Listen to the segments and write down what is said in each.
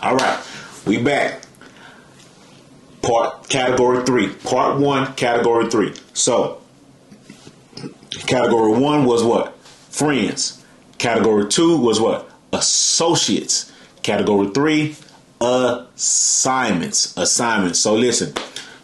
All right, we back. Category 3. Part 1, category 3. So, category 1 was what? Friends. Category 2 was what? Associates. Category 3, assignments. Assignments. So listen,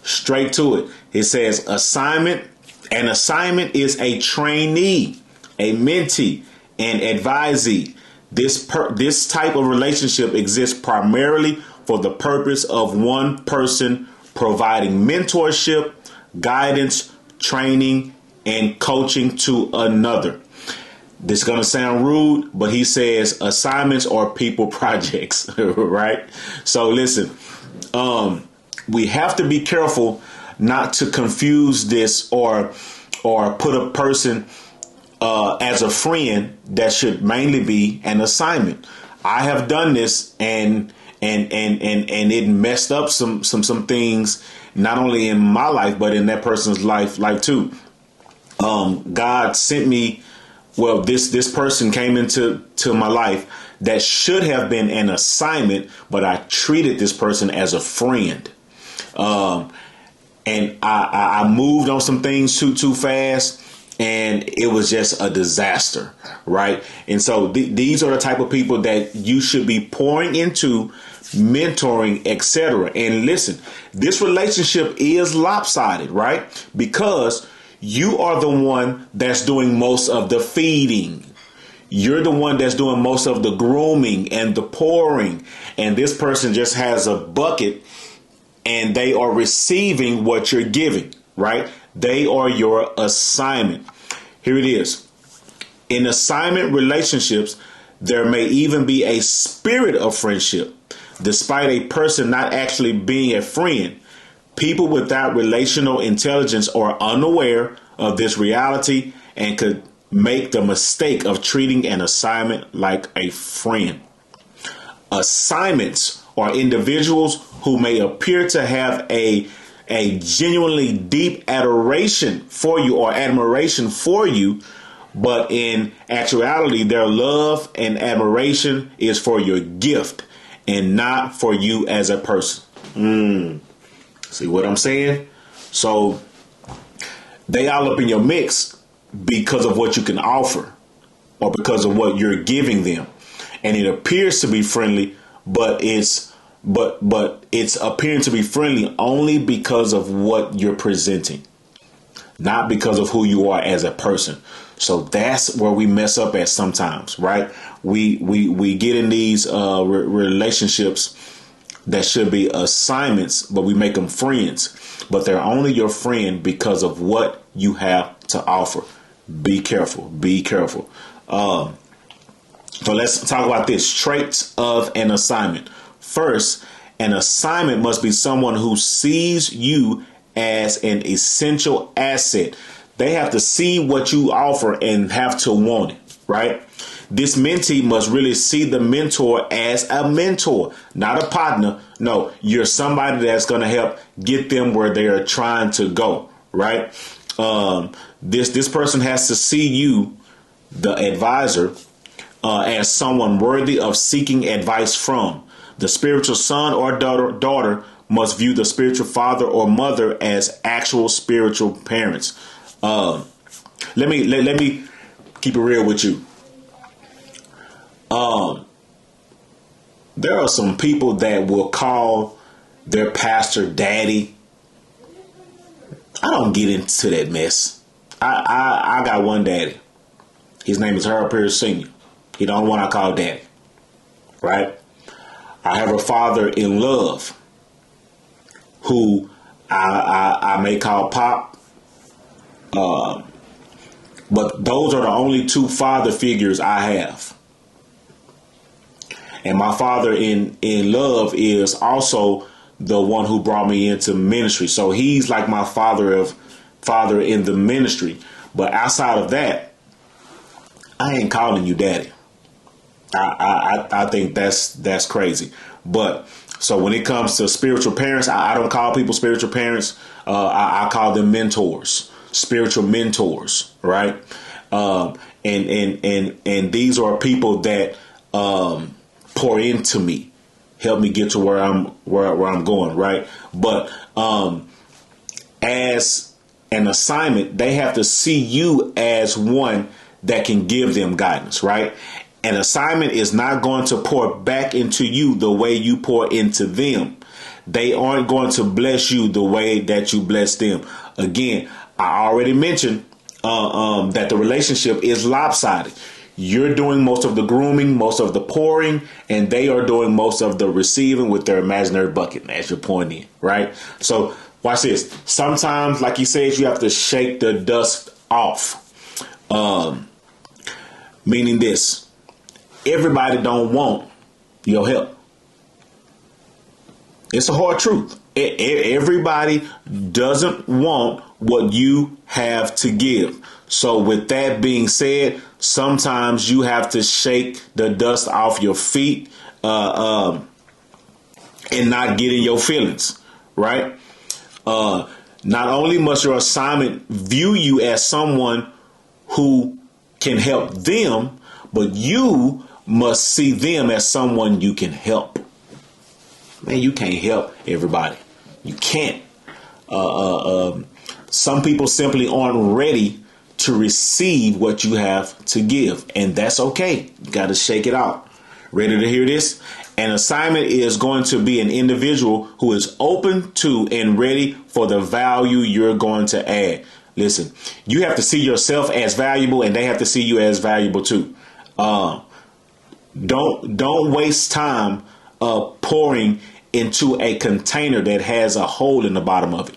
straight to it. It says assignment. An assignment is a trainee, a mentee, an advisee. This type of relationship exists primarily for the purpose of one person providing mentorship, guidance, training, and coaching to another. This is going to sound rude, but he says assignments are people projects, right? So listen, we have to be careful not to confuse this or put a person as a friend that should mainly be an assignment. I have done this and it messed up some things, not only in my life, but in that person's life too. God sent me, well, this person came into my life that should have been an assignment, but I treated this person as a friend. And I moved on some things too fast, and it was just a disaster, right? And so these are the type of people that you should be pouring into, mentoring, etc. And listen, this relationship is lopsided, right? Because you are the one that's doing most of the feeding. You're the one that's doing most of the grooming and the pouring. And this person just has a bucket and they are receiving what you're giving, right? They are your assignment. Here it is. In assignment relationships, there may even be a spirit of friendship, despite a person not actually being a friend. People without relational intelligence are unaware of this reality and could make the mistake of treating an assignment like a friend. Assignments are individuals who may appear to have a genuinely deep adoration for you or admiration for you, but in actuality, their love and admiration is for your gift and not for you as a person. See what I'm saying? So they all up in your mix because of what you can offer or because of what you're giving them. And it appears to be friendly, but it's appearing to be friendly only because of what you're presenting, not because of who you are as a person. So that's where we mess up at sometimes, right? We get in these relationships that should be assignments, but we make them friends. But they're only your friend because of what you have to offer. Be careful. Be careful. So let's talk about this. Traits of an assignment. First, an assignment must be someone who sees you as an essential asset. They have to see what you offer and have to want it, right? This mentee must really see the mentor as a mentor, not a partner. No, you're somebody that's going to help get them where they are trying to go, right? This person has to see you, the advisor, as someone worthy of seeking advice from. The spiritual son or daughter must view the spiritual father or mother as actual spiritual parents. Let me keep it real with you. There are some people that will call their pastor daddy. I don't get into that mess. I got one daddy. His name is Harold Pierce Sr. He the only one I call daddy. Right? I have a father in love who I may call Pop. But those are the only two father figures I have. And my father in love is also the one who brought me into ministry. So he's like my father in the ministry. But outside of that, I ain't calling you daddy. I think that's crazy. But so when it comes to spiritual parents, I don't call people spiritual parents. I call them mentors, spiritual mentors, right? And these are people that pour into me, help me get to where I'm going, right? But as an assignment, they have to see you as one that can give them guidance, right? An assignment is not going to pour back into you the way you pour into them. They aren't going to bless you the way that you bless them. Again, I already mentioned that the relationship is lopsided. You're doing most of the grooming, most of the pouring, and they are doing most of the receiving with their imaginary bucket as you're pouring in, right? So watch this. Sometimes, like he says, you have to shake the dust off. Meaning this, everybody don't want your help. It's a hard truth. Everybody doesn't want what you have to give. So with that being said, sometimes you have to shake the dust off your feet and not get in your feelings, right? Not only must your assignment view you as someone who can help them, but you must see them as someone you can help. Man, you can't help everybody. You can't. Some people simply aren't ready to receive what you have to give, and that's okay. You got to shake it out. Ready to hear this? An assignment is going to be an individual who is open to and ready for the value you're going to add. Listen, you have to see yourself as valuable, and they have to see you as valuable too. Don't waste time pouring into a container that has a hole in the bottom of it.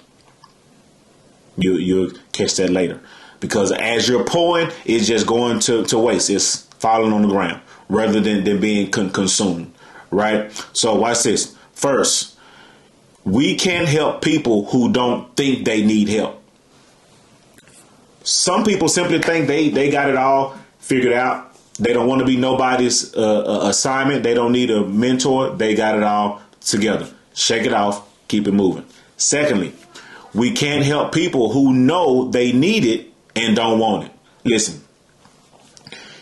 You'll catch that later, because as you're pouring, it's just going to waste. It's falling on the ground rather than being consumed, right? So watch this. First, we can't help people who don't think they need help. Some people simply think they got it all figured out. They don't want to be nobody's assignment. They don't need a mentor. They got it all together. Shake it off. Keep it moving. Secondly, we can't help people who know they need it and don't want it. Listen,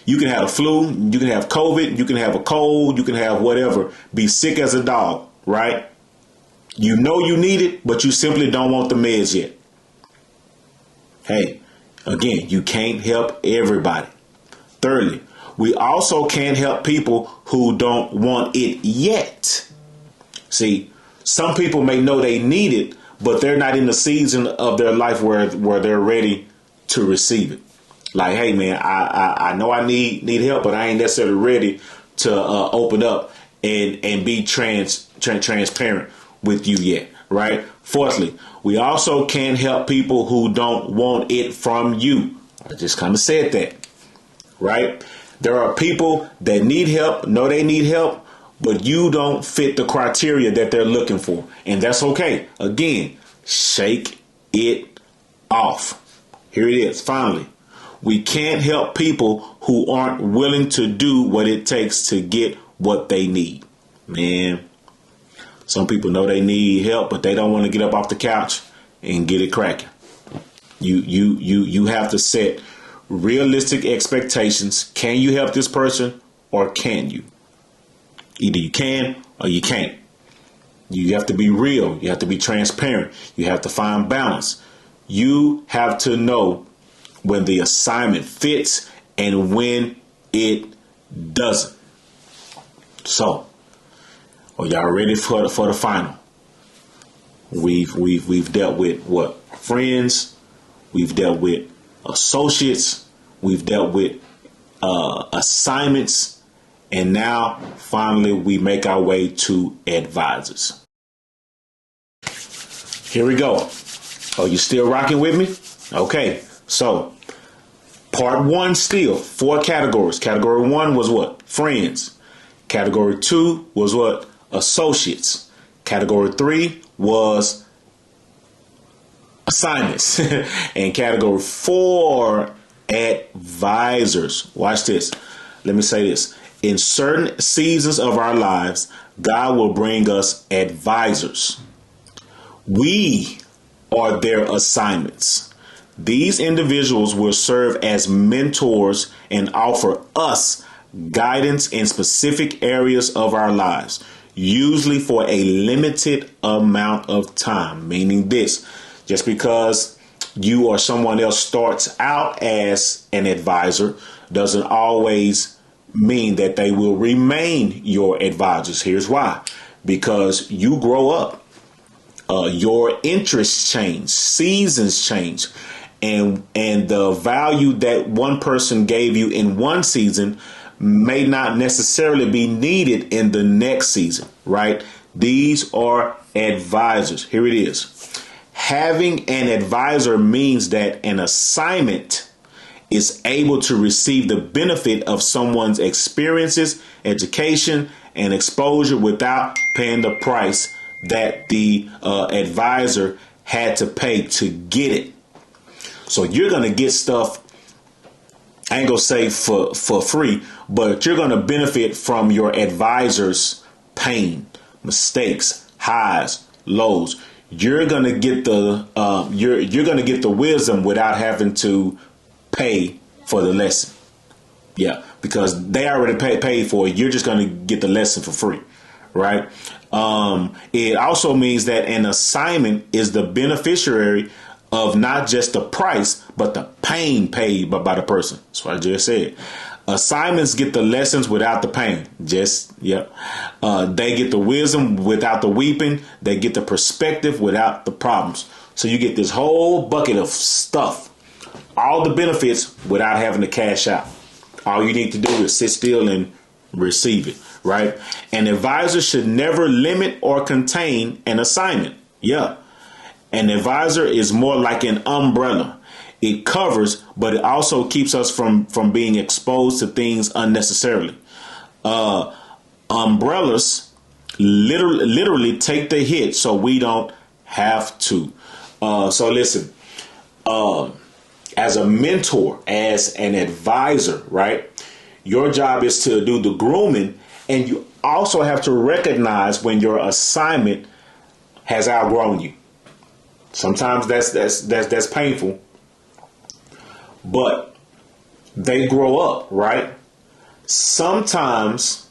you can have a flu, you can have COVID, you can have a cold, you can have whatever. Be sick as a dog, right? You know you need it, but you simply don't want the meds yet. Hey, again, you can't help everybody. Thirdly, we also can't help people who don't want it yet. See, some people may know they need it, but they're not in the season of their life where they're ready to receive it. Like, hey, man, I know I need help, but I ain't necessarily ready to open up and be transparent with you yet, right? Fourthly, we also can't help people who don't want it from you. I just kind of said that, right? There are people that need help, know they need help, but you don't fit the criteria that they're looking for. And that's okay. Again, shake it off. Here it is. Finally, we can't help people who aren't willing to do what it takes to get what they need. Man, some people know they need help, but they don't want to get up off the couch and get it cracking. You have to set realistic expectations. Can you help this person or can you? Either you can or you can't. You have to be real. You have to be transparent. You have to find balance. You have to know when the assignment fits and when it doesn't. So, are y'all ready for the final? We've dealt with what? Friends. We've dealt with associates. We've dealt with assignments. And now, finally, we make our way to advisors. Here we go. Are you still rocking with me? Okay. So, part one still, 4 categories. Category 1 was what? Friends. Category 2 was what? Associates. Category 3 was assignments. And category 4, advisors. Watch this. Let me say this. In certain seasons of our lives, God will bring us advisors. We are their assignments. These individuals will serve as mentors and offer us guidance in specific areas of our lives. usually for a limited amount of time. Meaning this, just because you or someone else starts out as an advisor doesn't always mean that they will remain your advisors. Here's why. Because you grow up, your interests change, seasons change, and the value that one person gave you in one season may not necessarily be needed in the next season, right? These are advisors. Here it is. Having an advisor means that an assignment is able to receive the benefit of someone's experiences, education, and exposure without paying the price that the advisor had to pay to get it. So you're going to get stuff, I ain't going to say for free, but you're going to benefit from your advisor's pain, mistakes, highs, lows. You're going to get the you're going to get the wisdom without having to pay for the lesson. Yeah, because they already paid for it. You're just going to get the lesson for free, right? It also means that an assignment is the beneficiary of not just the price, but the pain paid by the person. That's what I just said. Assignments get the lessons without the pain. They get the wisdom without the weeping. They get the perspective without the problems. So you get this whole bucket of stuff, all the benefits without having to cash out. All you need to do is sit still and receive it, right? An advisor should never limit or contain an assignment. Yeah. An advisor is more like an umbrella. It covers, but it also keeps us from being exposed to things unnecessarily. Umbrellas literally take the hit so we don't have to. So listen, as a mentor, as an advisor, right? Your job is to do the grooming, and you also have to recognize when your assignment has outgrown you. Sometimes that's painful, but they grow up, right? Sometimes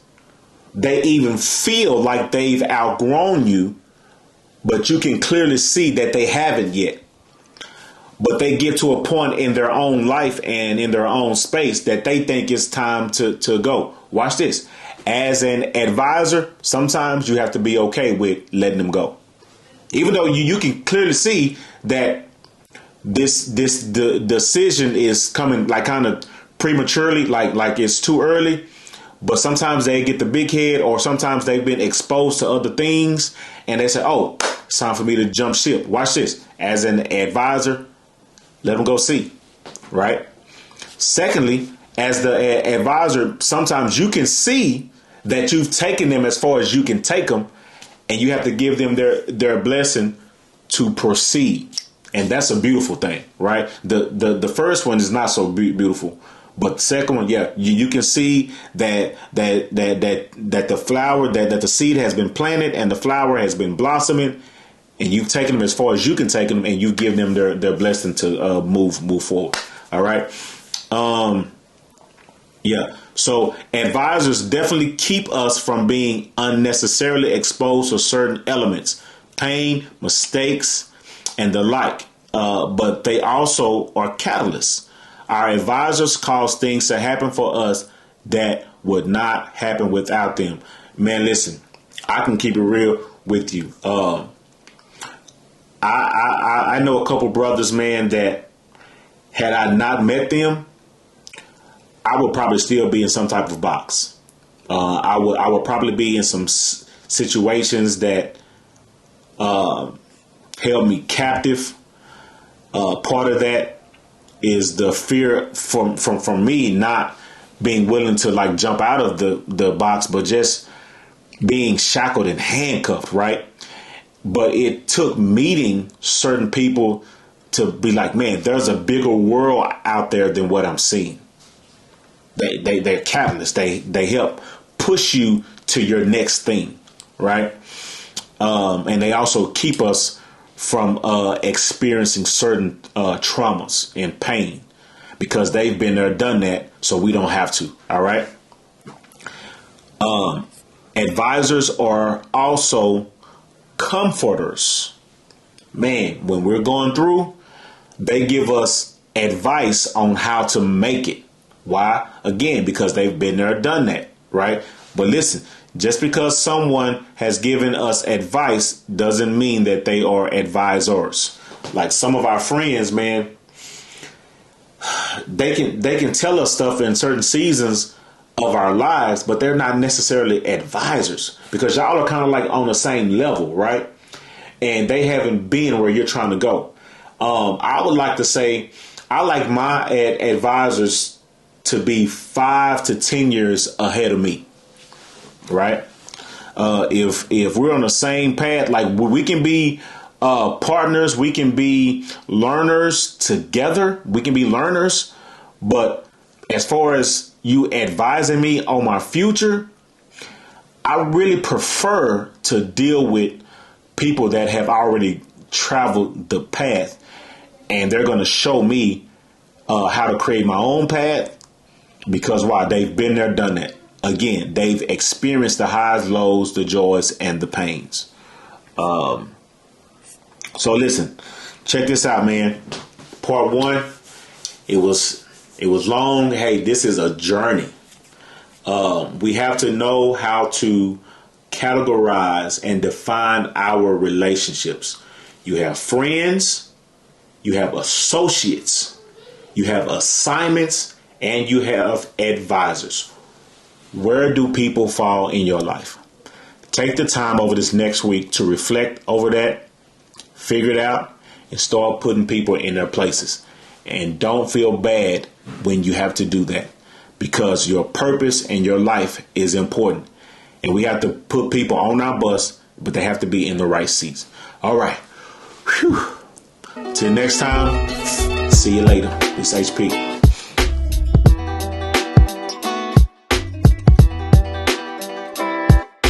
they even feel like they've outgrown you, but you can clearly see that they haven't yet. But they get to a point in their own life and in their own space that they think it's time to go. Watch this. As an advisor, sometimes you have to be okay with letting them go. Even though you can clearly see that the decision is coming like kind of prematurely, like it's too early. But sometimes they get the big head, or sometimes they've been exposed to other things and they say, oh, it's time for me to jump ship. Watch this. As an advisor, let them go see, right? Secondly, as the advisor, sometimes you can see that you've taken them as far as you can take them, and you have to give them their blessing to proceed. And that's a beautiful thing, right? The first one is not so beautiful, but the second one, yeah, you can see that the flower, that the seed has been planted and the flower has been blossoming, and you've taken them as far as you can take them, and you give them their blessing to move forward. All right. Yeah. So advisors definitely keep us from being unnecessarily exposed to certain elements, pain, mistakes, and the like. But they also are catalysts. Our advisors cause things to happen for us that would not happen without them. Man, listen, I can keep it real with you. I know a couple brothers, man, that had I not met them, I would probably still be in some type of box. I would probably be in some situations that held me captive. Part of that is the fear from me not being willing to like jump out of the box, but just being shackled and handcuffed, right? But it took meeting certain people to be like, man, there's a bigger world out there than what I'm seeing. They're catalysts. They help push you to your next thing, right? And they also keep us from experiencing certain traumas and pain because they've been there, done that, so we don't have to. All right. Advisors are also comforters. Man, when we're going through, they give us advice on how to make it. Why? Again, because they've been there, done that, right? But listen, just because someone has given us advice doesn't mean that they are advisors. Like some of our friends, man, they can tell us stuff in certain seasons of our lives, but they're not necessarily advisors because y'all are kind of like on the same level, right? And they haven't been where you're trying to go. I would like to say I like my advisors to be 5 to 10 years ahead of me, right? If we're on the same path, like we can be partners, we can be learners together, we can be learners. But as far as you advising me on my future, I really prefer to deal with people that have already traveled the path, and they're going to show me how to create my own path. Because why? They've been there, done that. Again, they've experienced the highs, lows, the joys, and the pains. So listen, check this out, man. Part 1, it was long. Hey, this is a journey. We have to know how to categorize and define our relationships. You have friends, you have associates, you have assignments, and you have advisors. Where do people fall in your life? Take the time over this next week to reflect over that, figure it out, and start putting people in their places. And don't feel bad when you have to do that, because your purpose and your life is important. And we have to put people on our bus, but they have to be in the right seats. All right. Whew. Till next time, see you later. This HP.